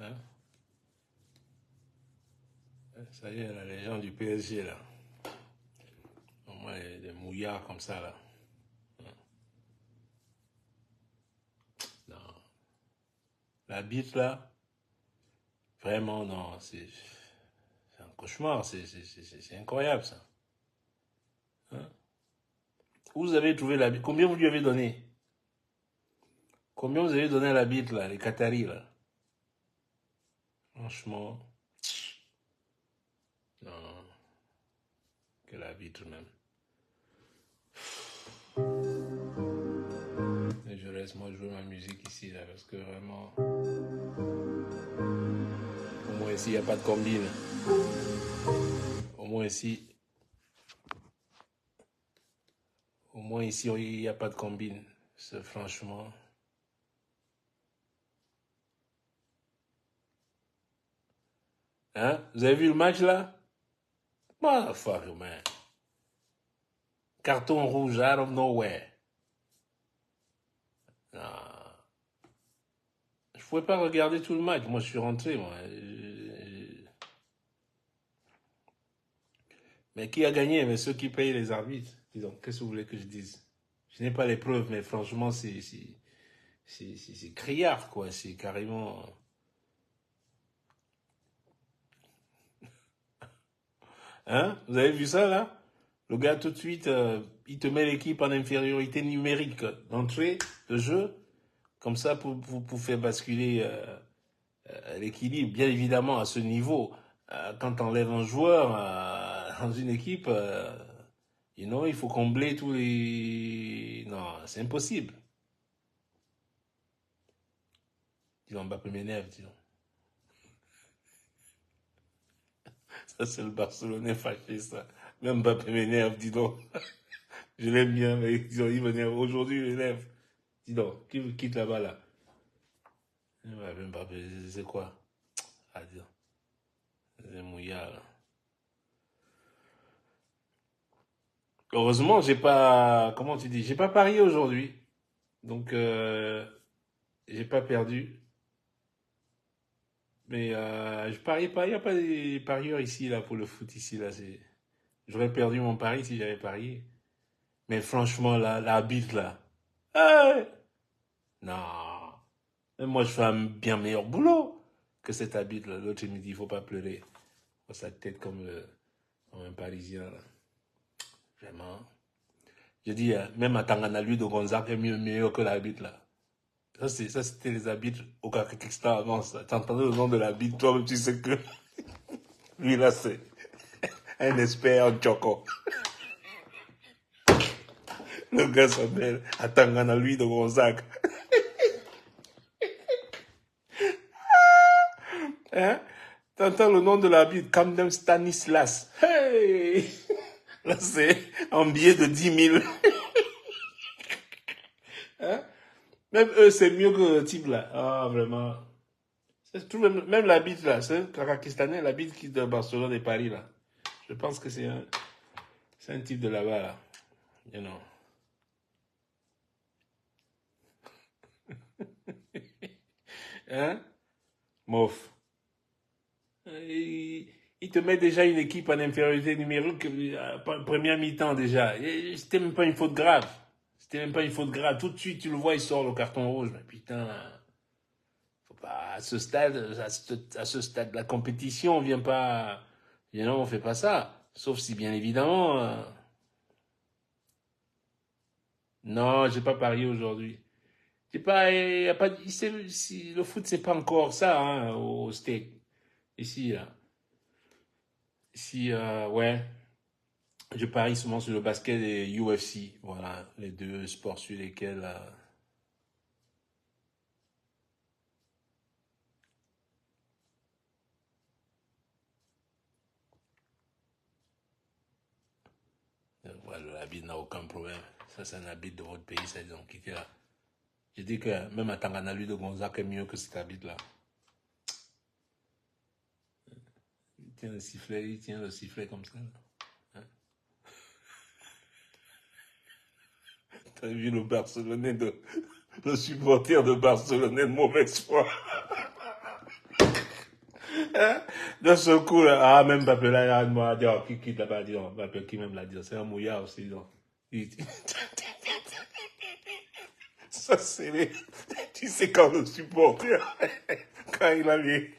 Hein? Ça y est, là, les gens du PSG, là. Au moins, des mouillards comme ça, là. Non. La bite, là, vraiment, non, c'est un cauchemar. C'est incroyable, ça. Hein? Où vous avez trouvé la bite? Combien vous lui avez donné? Combien vous avez donné à la bite, là, les Qataris, là? Franchement, non, que la bite, même. Et je laisse moi jouer ma musique ici, là, parce que vraiment, au moins ici, il n'y a pas de combine. Au moins ici, il n'y a pas de combine. C'est franchement. Hein? Vous avez vu le match, là? Motherfucker, man. Carton rouge out of nowhere. Non. Je pouvais pas regarder tout le match. Moi, je suis rentré, moi. Mais qui a gagné? Mais ceux qui payent les arbitres. Disons, qu'est-ce que vous voulez que je dise? Je n'ai pas les preuves, mais franchement, c'est criard, quoi. C'est carrément. Hein? Vous avez vu ça, là? Le gars, tout de suite, il te met l'équipe en infériorité numérique d'entrée de jeu. Comme ça, pour faire basculer l'équilibre. Bien évidemment, à ce niveau, quand tu enlèves un joueur dans une équipe, il faut combler tous les. Non, c'est impossible. Disons, Mbappé m'énerve, disons. Ça, c'est le Barcelonais fâché, ça. Même Mbappé m'énerve, dis donc. Je l'aime bien, mais disons, il m'énerve. Aujourd'hui, il m'énerve. Dis donc, qui me quitte là-bas, là? Mbappé, c'est quoi? Ah, dis donc, c'est mouillard, là. Heureusement, j'ai pas. Comment tu dis? J'ai pas parié aujourd'hui. Donc, j'ai pas perdu. Mais je parie pas. Il n'y a pas de parieurs ici, là, pour le foot, ici, là. J'aurais perdu mon pari si j'avais parié. Mais franchement, là, la bite, là. Ah, non. Mais moi, je fais un bien meilleur boulot que cet habit, là. L'autre, il me dit, il faut pas pleurer. Oh, sa tête comme un Parisien, là. Vraiment. Je dis, même à Tangana, lui de Gonzague est meilleur que l'habit, là. Ça, c'était les habits au Kazakhstan avant ça. Tu entendais le nom de l'habit, toi-même, tu sais que lui, là, c'est un expert en choco. Le gars s'appelle Atangana, lui de Gonzague. Hein? T'entends le nom de l'habit, Camden Stanislas. Hey! Là, c'est un billet de 10 000. Hein? Même eux, c'est mieux que le type là. Ah, vraiment. Même la bite là, c'est un Karakistanais, la bite qui est de Barcelone et Paris là. Je pense que c'est un type de là-bas là. You know. Hein? Mof. Il te met déjà une équipe en infériorité numérique, première mi-temps déjà. C'était même pas une faute grave. C'était même pas une faute grave. Tout de suite, tu le vois, il sort le carton rouge. Mais putain, faut pas, à ce stade de la compétition, on vient pas, on fait pas ça. Sauf si, bien évidemment, non, j'ai pas parié aujourd'hui. J'ai pas, y a pas, le foot, c'est pas encore ça, hein, au steak. Ici, là. Ici, ouais. Je parie souvent sur le basket et UFC. Voilà, les deux sports sur lesquels. Voilà, l'habit n'a aucun problème. Ça, c'est un habit de votre pays, ça, ils ont quitté là. Je dis que même à Tangana, lui de Gonzague est mieux que cet habit-là. Il tient le sifflet comme ça. Hein? T'as vu le Barcelonais le supporter de Barcelonais de mauvaise foi. D'un seul coup, là, ah, même Mbappé, là, il a dit, oh, qui l'a pas dit, oh, Mbappé, qui même l'a dit, c'est un mouillard aussi, donc. Il- Ça, c'est les... Tu sais, quand le supporter, quand il a les,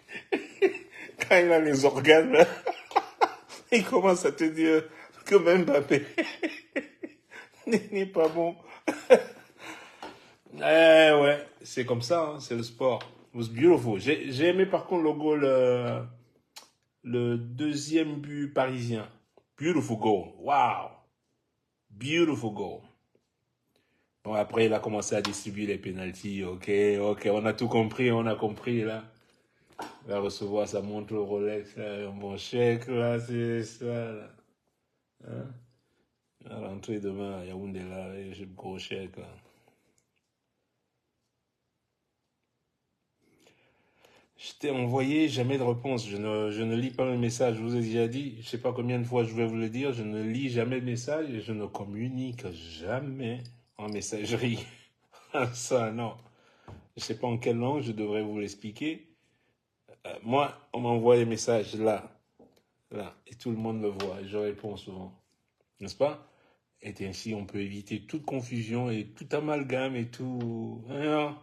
quand il a les organes, là, il commence à te dire que même Mbappé n'est pas bon. Ouais, c'est comme ça, hein, c'est le sport. It was beautiful. J'ai aimé par contre le deuxième but parisien. Beautiful goal. Wow. Beautiful goal. Bon, après, il a commencé à distribuer les pénaltys. Ok, ok, on a tout compris, on a compris là. Il va recevoir sa montre Rolex, là, mon chèque, là, c'est ça. Là. Hein? À l'entrée demain à Yaoundé, là, j'ai le gros chèque. Là. Je t'ai envoyé jamais de réponse. Je ne lis pas mes messages. Je vous ai déjà dit, je sais pas combien de fois je vais vous le dire, je ne lis jamais de messages et je ne communique jamais en messagerie. Ça, non. Je sais pas en quelle langue, je devrais vous l'expliquer. Moi, on m'envoie des messages là, là, et tout le monde le voit et je réponds souvent. N'est-ce pas? Et ainsi, on peut éviter toute confusion et tout amalgame et tout. You know,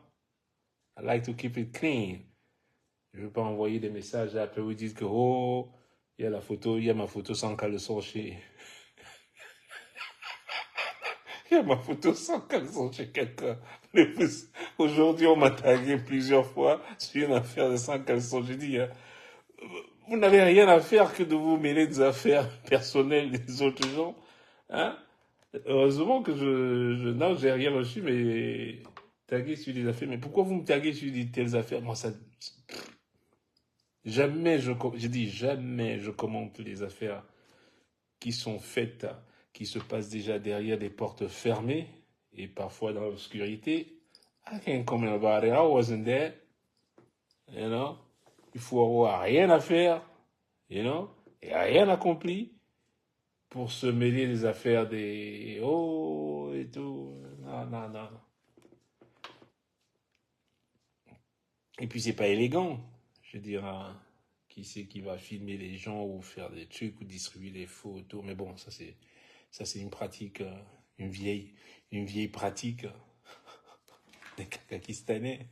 I like to keep it clean. Je ne veux pas envoyer des messages et après vous dites que, oh, il y a la photo, il y a ma photo sans caleçon chez. Il y a ma photo sans caleçon chez quelqu'un. Aujourd'hui, on m'a tagué plusieurs fois sur une affaire de sans caleçon. J'ai dit, vous n'avez rien à faire que de vous mêler des affaires personnelles des autres gens. Hein? Heureusement que non, j'ai rien reçu, mais tagué sur des affaires. Mais pourquoi vous me taguez sur des telles affaires? Moi, ça, jamais je dis jamais je commente les affaires qui sont faites, qui se passent déjà derrière des portes fermées et parfois dans l'obscurité. I can't comment about it. I wasn't there. You know? Il faut avoir rien à faire, you know? Et rien accompli pour se mêler des affaires des oh et tout. Non, non, non. Et puis c'est pas élégant. Je veux dire, qui c'est qui va filmer les gens ou faire des trucs ou distribuer des photos. Mais bon, ça c'est une pratique, une vieille pratique des Pakistanais.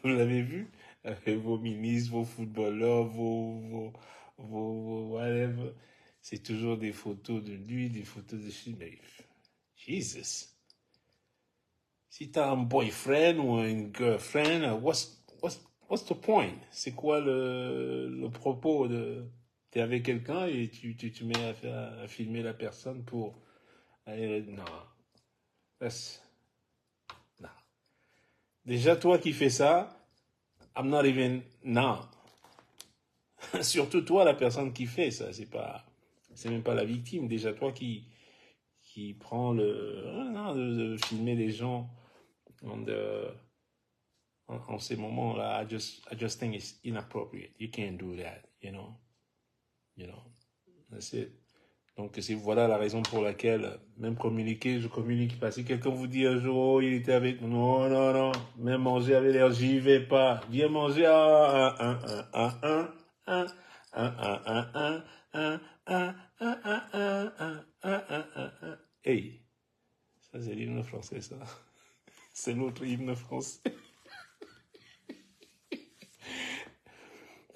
Vous l'avez vu? Avec vos ministres, vos footballeurs, vos whatever. C'est toujours des photos de lui, des photos de lui. Mais Jesus. Si t'as un boyfriend ou une girlfriend, what's the point? C'est quoi le propos de... T'es avec quelqu'un et tu mets à filmer la personne pour... Non. Non. Déjà, toi qui fais ça, I'm not even... Non. Surtout toi, la personne qui fait ça, c'est même pas la victime. Déjà, toi qui prends non, de filmer les gens en ces moments-là, I just think it's inappropriate. You can't do that, you know. That's it. Donc, voilà la raison pour laquelle, même communiquer, je communique pas. Si quelqu'un vous dit un jour, oh, il était avec nous, non, non, non, même manger avec l'air, j'y vais pas. Viens manger à Hey, ça c'est l'hymne français, ça. C'est l'autre hymne français.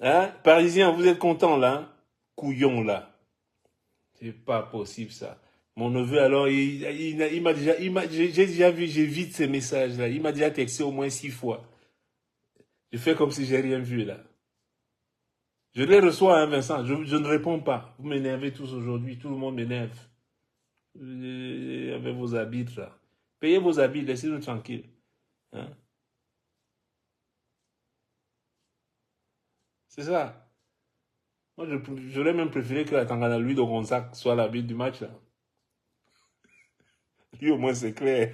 Hein? Parisien, vous êtes content là? Hein? Couillon là. C'est pas possible ça. Mon neveu, alors, il m'a déjà, j'ai déjà vu, j'ai vite ces messages-là. Il m'a déjà texté au moins 6 fois. Je fais comme si j'ai rien vu, là. Je les reçois, hein, Vincent. Je ne réponds pas. Vous m'énervez tous aujourd'hui. Tout le monde m'énerve. Avec vos habits, là. Payez vos habits, laissez-nous tranquilles. Hein? C'est ça. Moi, j'aurais même préféré que la Tangana, lui, de Gonzague, soit l'habit du match, là. Lui, au moins, c'est clair.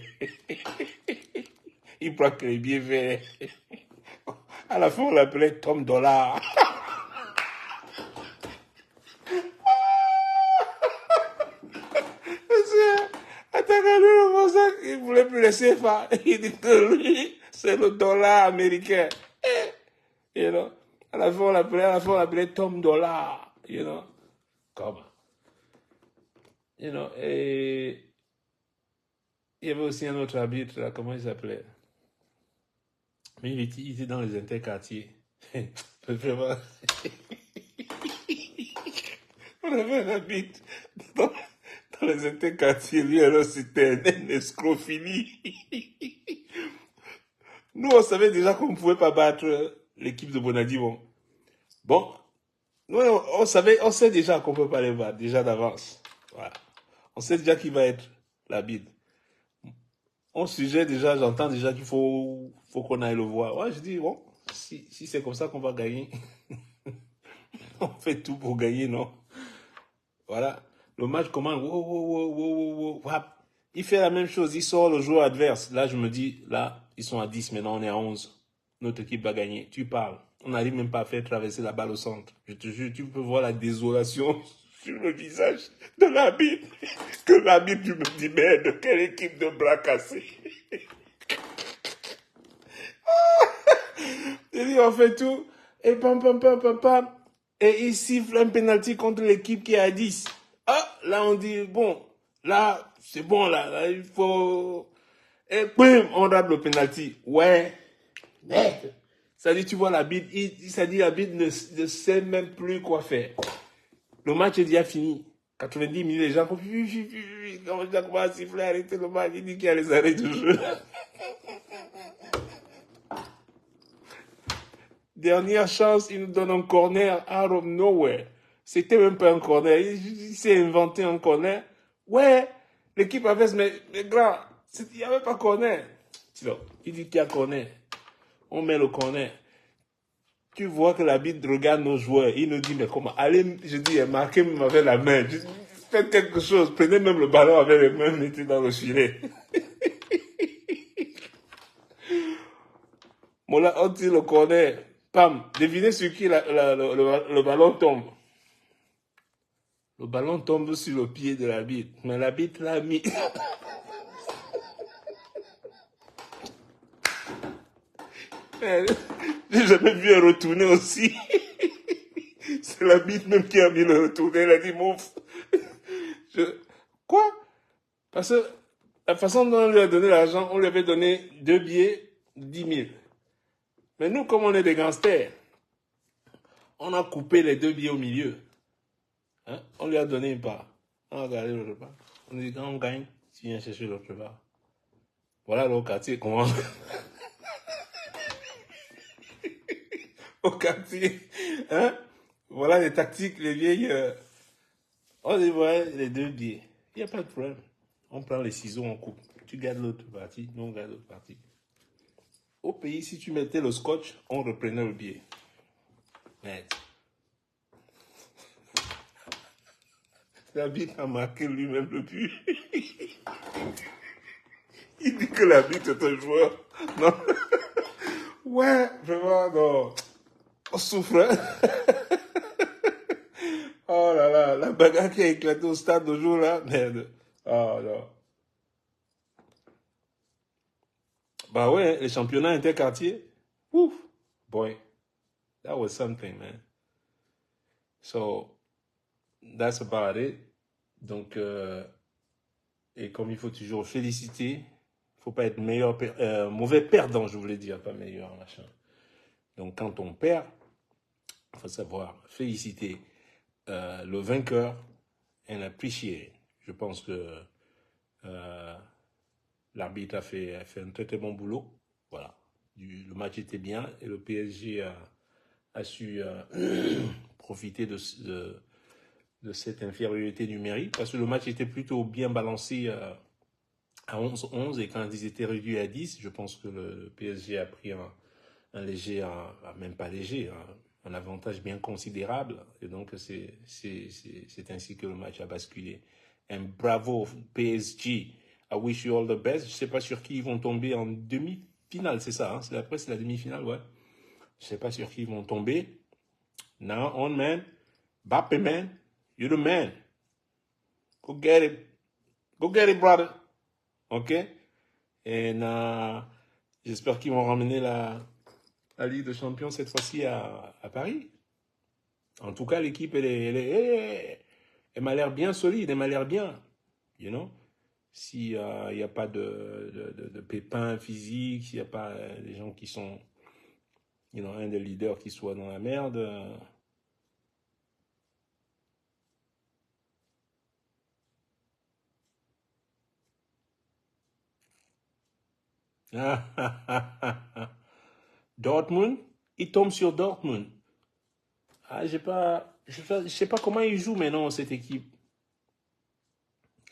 Il prend que les billets verts. À la fin, on l'appelait Tom Dollar. Attaquant le Gonzague, il ne voulait plus laisser faire. Il dit que lui, c'est le dollar américain. You know? À la fin, on l'appelait Tom Dollar, you know. Comme, you know, et il y avait aussi un autre arbitre, là, comment il s'appelait? Mais il était dans les interquartiers. Vraiment. On avait un arbitre dans les interquartiers, lui, alors c'était un escroc fini. Nous, on savait déjà qu'on ne pouvait pas battre l'équipe de Bonadi. Bon, nous, on sait déjà qu'on ne peut pas les battre, déjà d'avance. Voilà. On sait déjà qui va être l'arbitre. On sujet déjà, j'entends déjà qu'il faut qu'on aille le voir. Ouais, je dis, bon, si c'est comme ça qu'on va gagner, on fait tout pour gagner, non? Voilà. Le match commence. Wap. Il fait la même chose. Il sort le joueur adverse. Là, je me dis, là, ils sont à 10. Maintenant, on est à 11. Notre équipe va gagner. Tu parles. On n'arrive même pas à faire traverser la balle au centre. Je te jure, tu peux voir la désolation sur le visage de l'arbitre. Que l'arbitre, tu me dis, merde, quelle équipe de bras cassés. Il dit, on fait tout. Et pam, pam, pam, pam, pam. Et il siffle un penalty contre l'équipe qui est à 10. Ah, là, on dit, bon, là, c'est bon, là, il faut... Et boum, on rate le penalty. Ouais. Merde. Ça dit, tu vois, l'arbitre, ça dit, l'arbitre ne sait même plus quoi faire. Le match est déjà fini. 90 minutes, les gens, quand on commence à siffler, arrêter le match, il dit qu'il y a les arrêts de jeu. Dernière chance, il nous donne un corner out of nowhere. C'était même pas un corner. Il s'est inventé un corner. Ouais, l'équipe avait mais grand, il n'y avait pas corner. Il dit qu'il y a corner. On met le corner. Tu vois que l'arbitre regarde nos joueurs. Il nous dit, mais comment? Allez, je dis, marquez même avec la main. Faites quelque chose. Prenez même le ballon avec les mains, mettez dans le filet. Bon, là, on tire le corner. Pam, devinez sur qui le ballon tombe. Le ballon tombe sur le pied de l'arbitre. Mais l'arbitre l'a mis. J'ai jamais vu un retourner aussi. C'est l'arbitre même qui a mis le retourner. Il a dit, mouf. Quoi? Parce que la façon dont on lui a donné l'argent, on lui avait donné 2 billets, 10 000. Mais nous, comme on est des gangsters, on a coupé les 2 billets au milieu. Hein? On lui a donné une part. On a gardé l'autre part. On dit, quand on gagne, tu viens chercher l'autre part. Voilà le quartier, comment... Au quartier, hein? Voilà les tactiques, les vieilles... On dit, ouais, les 2 billets. Il n'y a pas de problème. On prend les ciseaux, on coupe. Tu gardes l'autre partie, nous on garde l'autre partie. Au pays, si tu mettais le scotch, on reprenait le billet. Merde. L'arbitre a marqué lui-même le but. Il dit que l'arbitre est un joueur. Non. Ouais, vraiment, non. On souffre. Hein? Oh là là, la bagarre qui a éclaté au stade de jour là, merde. Oh non. Bah ouais, les championnats interquartiers. Ouf, boy, that was something, man. So, that's about it. Donc, et comme il faut toujours féliciter, il ne faut pas être mauvais perdant, je voulais dire, pas meilleur, machin. Donc, quand on perd, il faut savoir féliciter le vainqueur et l'apprécier. Je pense que l'arbitre a fait un très très bon boulot. Voilà. Le match était bien et le PSG a su profiter de cette infériorité numérique parce que le match était plutôt bien balancé à 11-11 et quand ils étaient réduits à 10, je pense que le PSG a pris un léger, même pas léger, un avantage bien considérable et donc c'est ainsi que le match a basculé. And bravo PSG, I wish you all the best. Je sais pas sur qui ils vont tomber en demi-finale, c'est ça, hein? Après c'est la demi-finale, ouais. Je sais pas sur qui ils vont tomber. Now on, man. Bappe, man. You the man. Go get it. Go get it, brother. OK? Et j'espère qu'ils vont ramener la Ligue des Champions cette fois-ci à Paris. En tout cas, l'équipe, elle m'a l'air bien solide, elle m'a l'air bien. You know? S'il n'y a pas de pépins physiques, s'il n'y a pas des gens qui sont, un des leaders qui soit dans la merde. Dortmund, il tombe sur Dortmund. Ah, je sais pas comment ils jouent maintenant, cette équipe.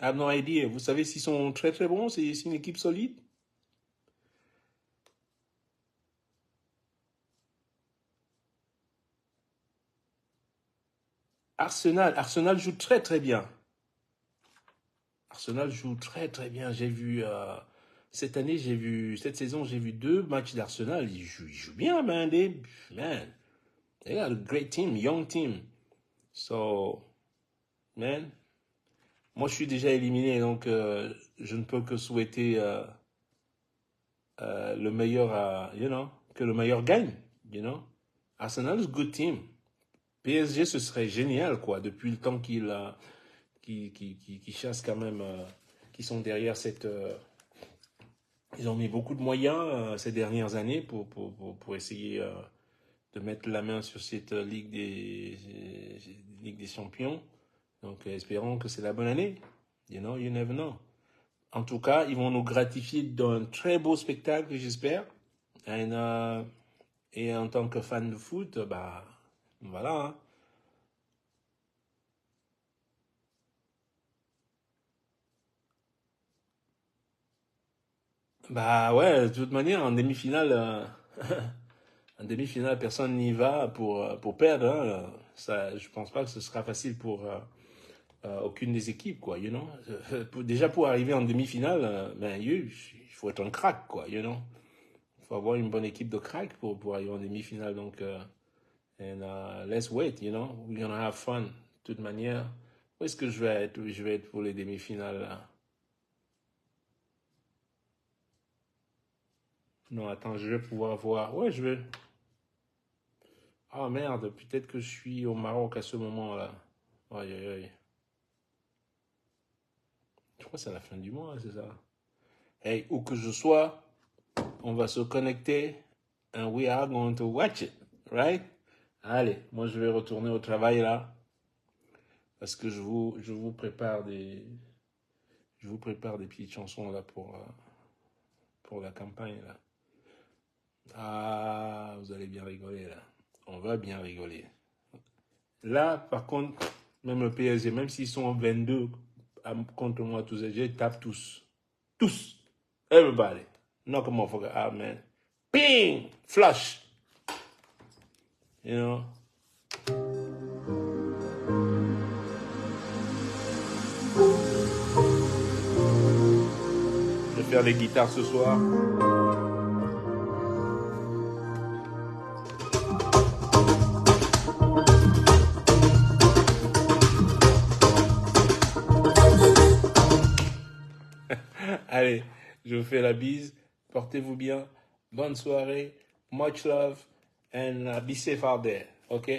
I have no idea. Vous savez s'ils sont très très bons, c'est une équipe solide. Arsenal joue très très bien. Arsenal joue très très bien. J'ai vu cette saison, j'ai vu 2 matchs d'Arsenal. Ils jouent bien, man. Man, they got a great team, young team. So, man, moi je suis déjà éliminé, donc je ne peux que souhaiter le meilleur, que le meilleur gagne, Arsenal is a good team. PSG, ce serait génial, quoi, depuis le temps qu'ils chassent quand même, qui sont derrière cette. Ils ont mis beaucoup de moyens ces dernières années pour essayer de mettre la main sur cette Ligue des Champions. Donc, espérons que c'est la bonne année. You never know. En tout cas, ils vont nous gratifier d'un très beau spectacle, j'espère. Et en tant que fan de foot, bah, voilà, hein. Bah ouais, de toute manière, en demi-finale, en demi-finale, personne n'y va pour perdre, hein. Ça, je pense pas que ce sera facile pour aucune des équipes, quoi, Déjà pour arriver en demi-finale, ben, il faut être un crack, quoi, Il faut avoir une bonne équipe de crack pour arriver en demi-finale, donc, let's wait, We're gonna have fun. De toute manière, où est-ce que je vais être? Je vais être pour les demi-finales, là. Non, attends, je vais pouvoir voir. Ouais, je vais. Ah merde, peut-être que je suis au Maroc à ce moment-là. Aïe, aïe, aïe. Je crois que c'est à la fin du mois, c'est ça. Hey, où que je sois, on va se connecter and we are going to watch it, right? Allez, moi je vais retourner au travail là parce que je vous prépare des petites chansons là pour la campagne là. Ah, vous allez bien rigoler là. On va bien rigoler. Là, par contre, même le PSG, même s'ils sont 22 contre moi tous, je tape tous. Tous. Everybody. Knock them off, out, man. Bing! Flush. You know? Je vais faire les guitares ce soir. Allez, je vous fais la bise. Portez-vous bien. Bonne soirée. Much love. And be safe out there. OK?